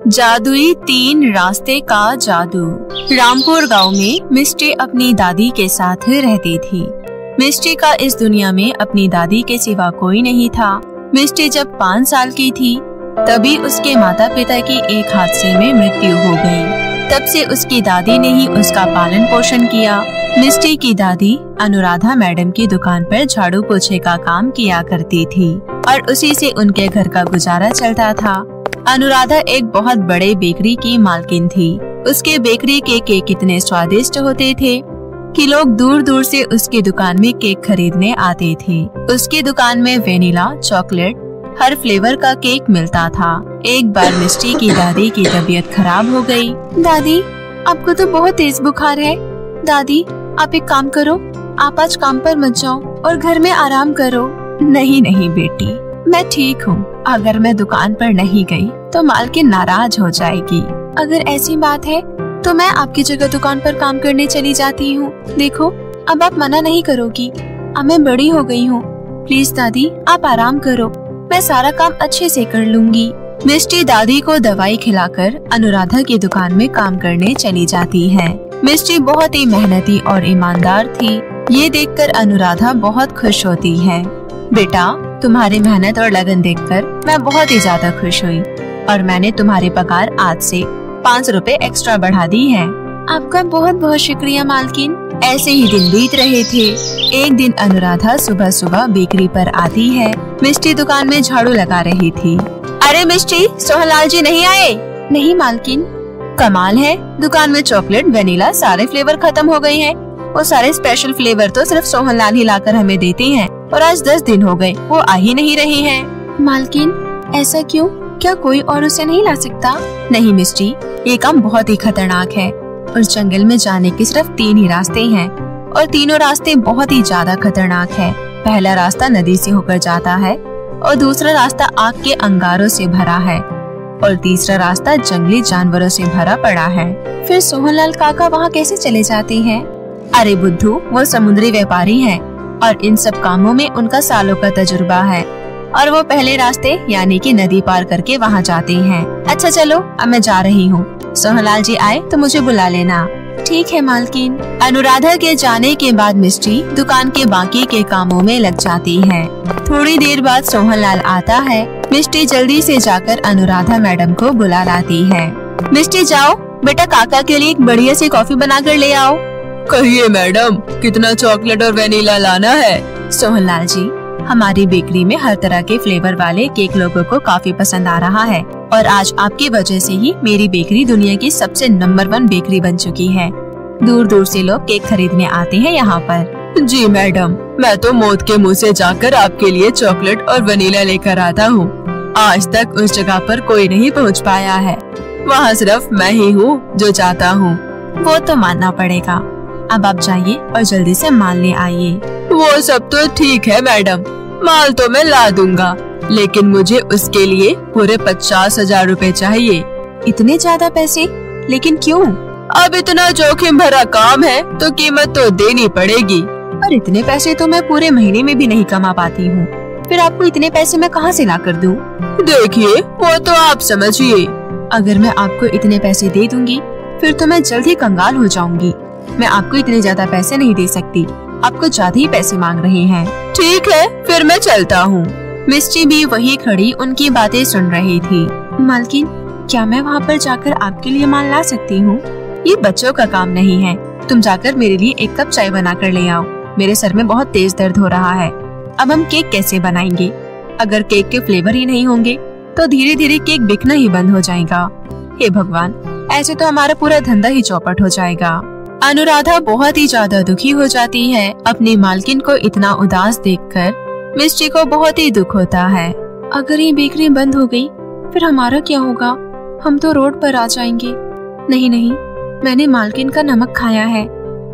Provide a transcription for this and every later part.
जादुई 3 रास्ते का जादू। रामपुर गांव में मिस्टी अपनी दादी के साथ रहती थी। मिस्टी का इस दुनिया में अपनी दादी के सिवा कोई नहीं था। मिस्टी जब 5 साल की थी तभी उसके माता पिता की एक हादसे में मृत्यु हो गई। तब से उसकी दादी ने ही उसका पालन पोषण किया। मिस्टी की दादी अनुराधा मैडम की दुकान पर झाड़ू पोछे का काम किया करती थी और उसी से उनके घर का गुजारा चलता था। अनुराधा एक बहुत बड़े बेकरी की मालकिन थी। उसके बेकरी के केक इतने स्वादिष्ट होते थे कि लोग दूर दूर से उसकी दुकान में केक खरीदने आते थे। उसकी दुकान में वेनिला, चॉकलेट, हर फ्लेवर का केक मिलता था। एक बार मिस्टी की दादी की तबीयत खराब हो गई। दादी, आपको तो बहुत तेज बुखार है। दादी, आप एक काम करो, आप आज काम पर मत जाओ और घर में आराम करो। नहीं नहीं बेटी, मैं ठीक हूँ। अगर मैं दुकान पर नहीं गई तो मालकिन नाराज हो जाएगी। अगर ऐसी बात है तो मैं आपकी जगह दुकान पर काम करने चली जाती हूँ। देखो, अब आप मना नहीं करोगी। अब मैं बड़ी हो गई हूँ। प्लीज दादी, आप आराम करो, मैं सारा काम अच्छे से कर लूंगी। मिस्टी दादी को दवाई खिलाकर अनुराधा की दुकान में काम करने चली जाती है। मिस्टी बहुत ही मेहनती और ईमानदार थी। ये देखकर अनुराधा बहुत खुश होती है। बेटा, तुम्हारी मेहनत और लगन देखकर मैं बहुत ही ज्यादा खुश हुई और मैंने तुम्हारी पगार आज से 5 रुपए एक्स्ट्रा बढ़ा दी है। आपका बहुत बहुत शुक्रिया मालकिन। ऐसे ही दिन बीत रहे थे। एक दिन अनुराधा सुबह सुबह बेकरी पर आती है। मिस्टी दुकान में झाड़ू लगा रही थी। अरे मिस्टी, सोहनलाल जी नहीं आए? नहीं मालकिन। कमाल है, दुकान में चॉकलेट, वेनिला सारे फ्लेवर खत्म हो गए हैं। वो सारे स्पेशल फ्लेवर तो सिर्फ सोहनलाल ही लाकर हमें देते हैं और आज 10 दिन हो गए वो आ ही नहीं रहे हैं। मालकिन, ऐसा क्यों? क्या कोई और उसे नहीं ला सकता? नहीं मिस्टी, ये काम बहुत ही खतरनाक है। उस जंगल में जाने के सिर्फ 3 ही रास्ते हैं और तीनों रास्ते बहुत ही ज्यादा खतरनाक है। पहला रास्ता नदी से होकर जाता है और दूसरा रास्ता आग के अंगारों से भरा है और तीसरा रास्ता जंगली जानवरों से भरा पड़ा है। फिर सोहनलाल काका वहाँ कैसे चले जाते हैं? अरे बुद्धू, वो समुद्री व्यापारी हैं और इन सब कामों में उनका सालों का तजुर्बा है और वो पहले रास्ते यानी कि नदी पार करके वहाँ जाते हैं। अच्छा चलो, अब मैं जा रही हूँ। सोहनलाल जी आए तो मुझे बुला लेना। ठीक है मालकिन। अनुराधा के जाने के बाद मिस्टी दुकान के बाकी के कामों में लग जाती है। थोड़ी देर बाद सोहनलाल आता है। मिस्टी जल्दी से जाकर अनुराधा मैडम को बुला लाती है। मिस्टी, जाओ बेटा, काका के लिए एक बढ़िया सी कॉफी बना कर ले आओ। कहिए मैडम, कितना चॉकलेट और वेनिला लाना है? सोहनलाल जी, हमारी बेकरी में हर तरह के फ्लेवर वाले केक लोगों को काफी पसंद आ रहा है और आज आपकी वजह से ही मेरी बेकरी दुनिया की सबसे नंबर 1 बेकरी बन चुकी है। दूर दूर से लोग केक खरीदने आते हैं यहाँ पर। जी मैडम, मैं तो मौत के मुंह से जाकर आपके लिए चॉकलेट और वेनिला लेकर आता हूँ। आज तक उस जगह पर कोई नहीं पहुँच पाया है। वहाँ सिर्फ मैं ही हूँ जो चाहता हूँ। वो तो मानना पड़ेगा। अब आप जाइए और जल्दी से माल ले आइए। वो सब तो ठीक है मैडम, माल तो मैं ला दूंगा, लेकिन मुझे उसके लिए पूरे 50,000 रुपए चाहिए। इतने ज्यादा पैसे? लेकिन क्यों? अब इतना जोखिम भरा काम है तो कीमत तो देनी पड़ेगी। पर इतने पैसे तो मैं पूरे महीने में भी नहीं कमा पाती हूँ। फिर आपको इतने पैसे मैं कहाँ से ला कर दूँ? देखिए, वो तो आप समझिए। अगर मैं आपको इतने पैसे दे दूंगी फिर तो मैं जल्द ही कंगाल हो जाऊंगी। मैं आपको इतने ज्यादा पैसे नहीं दे सकती। आपको ज्यादा ही पैसे मांग रहे हैं। ठीक है, फिर मैं चलता हूँ। मिस्टी भी वही खड़ी उनकी बातें सुन रही थी। मालकिन, क्या मैं वहाँ पर जाकर आपके लिए माल ला सकती हूँ? ये बच्चों का काम नहीं है। तुम जाकर मेरे लिए 1 कप चाय बना कर ले आओ। मेरे सर में बहुत तेज दर्द हो रहा है। अब हम केक कैसे बनाएंगे? अगर केक के फ्लेवर ही नहीं होंगे तो धीरे धीरे केक बिकना ही बंद हो जाएगा। हे भगवान, ऐसे तो हमारा पूरा धंधा ही चौपट हो जाएगा। अनुराधा बहुत ही ज्यादा दुखी हो जाती है। अपनी मालकिन को इतना उदास देखकर मिस्टी को बहुत ही दुख होता है। अगर ये बेकरी बंद हो गई फिर हमारा क्या होगा? हम तो रोड पर आ जाएंगे। नहीं नहीं, मैंने मालकिन का नमक खाया है।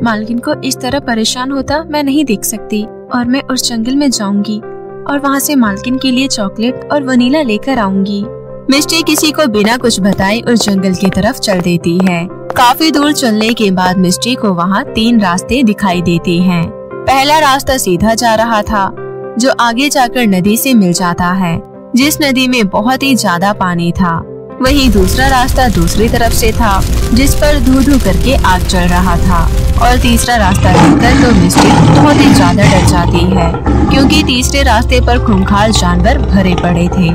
मालकिन को इस तरह परेशान होता मैं नहीं देख सकती और मैं उस जंगल में जाऊंगी और वहाँ से मालकिन के लिए चॉकलेट और वनीला लेकर आऊंगी। मिस्टी किसी को बिना कुछ बताए उस जंगल की तरफ चल देती है। काफी दूर चलने के बाद मिस्टी को वहाँ 3 रास्ते दिखाई देते हैं। पहला रास्ता सीधा जा रहा था जो आगे जाकर नदी से मिल जाता है, जिस नदी में बहुत ही ज्यादा पानी था। वहीं दूसरा रास्ता दूसरी तरफ से था, जिस पर धू धू करके आग चल रहा था। और तीसरा रास्ता देखकर तो मिस्टी बहुत ही ज्यादा डर जाती है, क्योंकि तीसरे रास्ते पर खूंखार जानवर भरे पड़े थे।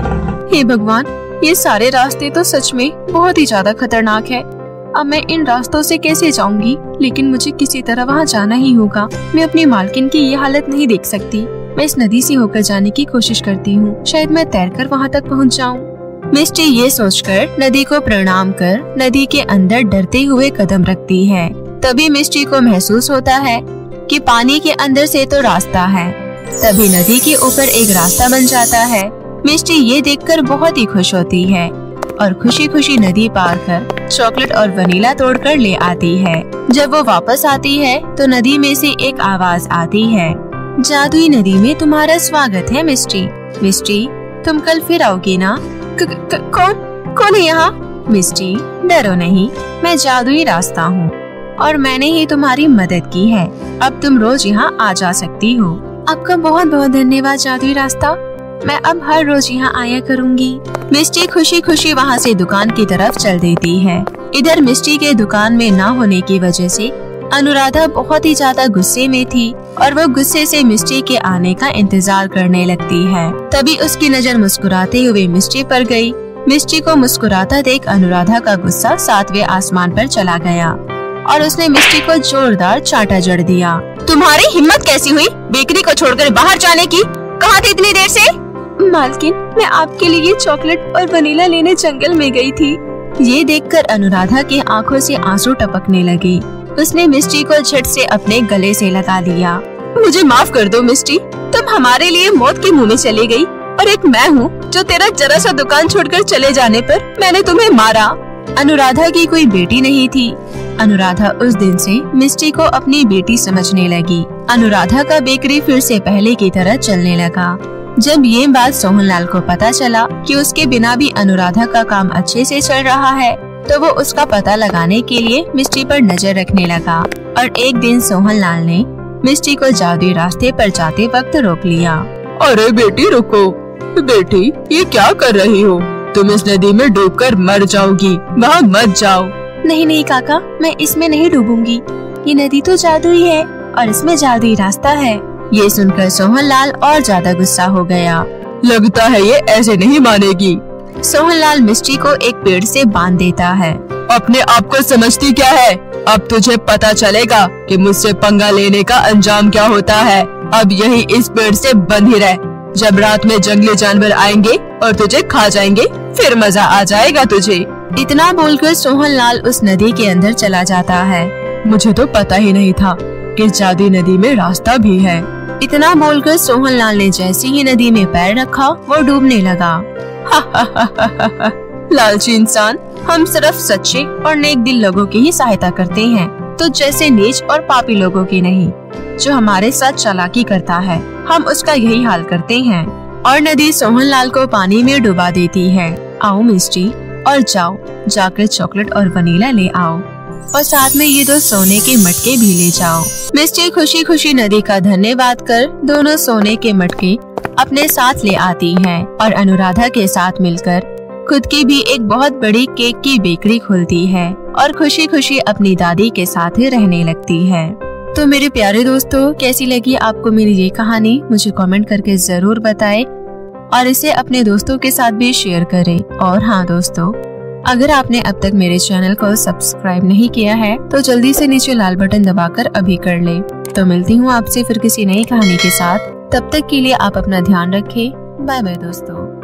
हे भगवान, ये सारे रास्ते तो सच में बहुत ही ज्यादा खतरनाक है। अब मैं इन रास्तों से कैसे जाऊंगी? लेकिन मुझे किसी तरह वहाँ जाना ही होगा। मैं अपनी मालकिन की ये हालत नहीं देख सकती। मैं इस नदी से होकर जाने की कोशिश करती हूँ, शायद मैं तैरकर वहाँ तक पहुँच जाऊँ। मिस्टी ये सोचकर नदी को प्रणाम कर नदी के अंदर डरते हुए कदम रखती है। तभी मिस्टी को महसूस होता है कि पानी के अंदर से तो रास्ता है। तभी नदी के ऊपर एक रास्ता बन जाता है। मिस्टी ये देखकर बहुत ही खुश होती है और खुशी खुशी नदी पार कर चॉकलेट और वनीला तोड़कर ले आती है। जब वो वापस आती है तो नदी में से एक आवाज आती है, जादुई नदी में तुम्हारा स्वागत है मिस्टी। मिस्टी, तुम कल फिर आओगी ना? कौन है यहाँ? मिस्टी, डरो नहीं, मैं जादुई रास्ता हूँ और मैंने ही तुम्हारी मदद की है। अब तुम रोज यहाँ आ जा सकती हो। आपका बहुत बहुत धन्यवाद जादुई रास्ता, मैं अब हर रोज यहाँ आया करूँगी। मिस्टी खुशी खुशी वहाँ से दुकान की तरफ चल देती है। इधर मिस्टी के दुकान में ना होने की वजह से अनुराधा बहुत ही ज्यादा गुस्से में थी और वो गुस्से से मिस्टी के आने का इंतजार करने लगती है। तभी उसकी नजर मुस्कुराते हुए मिस्टी पर गई। मिस्टी को मुस्कुराता देख अनुराधा का गुस्सा 7वें आसमान पर चला गया और उसने मिस्टी को जोरदार चांटा जड़ दिया। तुम्हारी हिम्मत कैसी हुई बेकरी को छोड़कर बाहर जाने की? कहाँ थे इतनी देर से? मालकिन, मैं आपके लिए चॉकलेट और वनीला लेने जंगल में गई थी। ये देखकर अनुराधा की आंखों से आंसू टपकने लगे। उसने मिस्टी को झट से अपने गले से लगा लिया। मुझे माफ कर दो मिस्टी, तुम हमारे लिए मौत के मुंह में चली गई और एक मैं हूँ जो तेरा जरा सा दुकान छोड़कर चले जाने पर मैंने तुम्हें मारा। अनुराधा की कोई बेटी नहीं थी। अनुराधा उस दिन से मिस्टी को अपनी बेटी समझने लगी। अनुराधा का बेकरी फिर से पहले की तरह चलने लगा। जब ये बात सोहनलाल को पता चला कि उसके बिना भी अनुराधा का काम अच्छे से चल रहा है, तो वो उसका पता लगाने के लिए मिस्टी पर नजर रखने लगा। और एक दिन सोहनलाल ने मिस्टी को जादुई रास्ते पर जाते वक्त रोक लिया। अरे बेटी रुको, बेटी ये क्या कर रही हो? तुम इस नदी में डूबकर मर जाओगी, वहाँ मत जाओ। नहीं काका, मैं इसमें नहीं डूबूंगी। ये नदी तो जादुई है और इसमें जादुई रास्ता है। ये सुनकर सोहनलाल और ज्यादा गुस्सा हो गया। लगता है ये ऐसे नहीं मानेगी। सोहनलाल मिस्टी को एक पेड़ से बांध देता है। अपने आप को समझती क्या है? अब तुझे पता चलेगा कि मुझसे पंगा लेने का अंजाम क्या होता है। अब यही इस पेड़ से बंध ही रह। जब रात में जंगली जानवर आएंगे और तुझे खा जाएंगे, फिर मजा आ जाएगा तुझे। इतना बोलकर सोहनलाल उस नदी के अंदर चला जाता है। मुझे तो पता ही नहीं था कि जादुई नदी में रास्ता भी है। इतना बोलकर सोहनलाल ने जैसे ही नदी में पैर रखा, वो डूबने लगा। लालची इंसान, हम सिर्फ सच्चे और नेक दिल लोगों की ही सहायता करते हैं, तो जैसे नीच और पापी लोगों की नहीं। जो हमारे साथ चालाकी करता है, हम उसका यही हाल करते हैं। और नदी सोहनलाल को पानी में डुबा देती है। आओ मिस्टी, और जाओ जाकर चॉकलेट और वनीला ले आओ और साथ में ये 2 सोने के मटके भी ले जाओ। मिस्टी खुशी खुशी नदी का धन्यवाद कर दोनों सोने के मटके अपने साथ ले आती है और अनुराधा के साथ मिलकर खुद की भी एक बहुत बड़ी केक की बेकरी खोलती है और खुशी खुशी अपनी दादी के साथ रहने लगती है। तो मेरे प्यारे दोस्तों, कैसी लगी आपको मेरी ये कहानी? मुझे कमेंट करके जरूर बताएं और इसे अपने दोस्तों के साथ भी शेयर करें। और हाँ दोस्तों, अगर आपने अब तक मेरे चैनल को सब्सक्राइब नहीं किया है तो जल्दी से नीचे लाल बटन दबाकर अभी कर ले। तो मिलती हूँ आपसे फिर किसी नई कहानी के साथ। तब तक के लिए आप अपना ध्यान रखें। बाय बाय दोस्तों।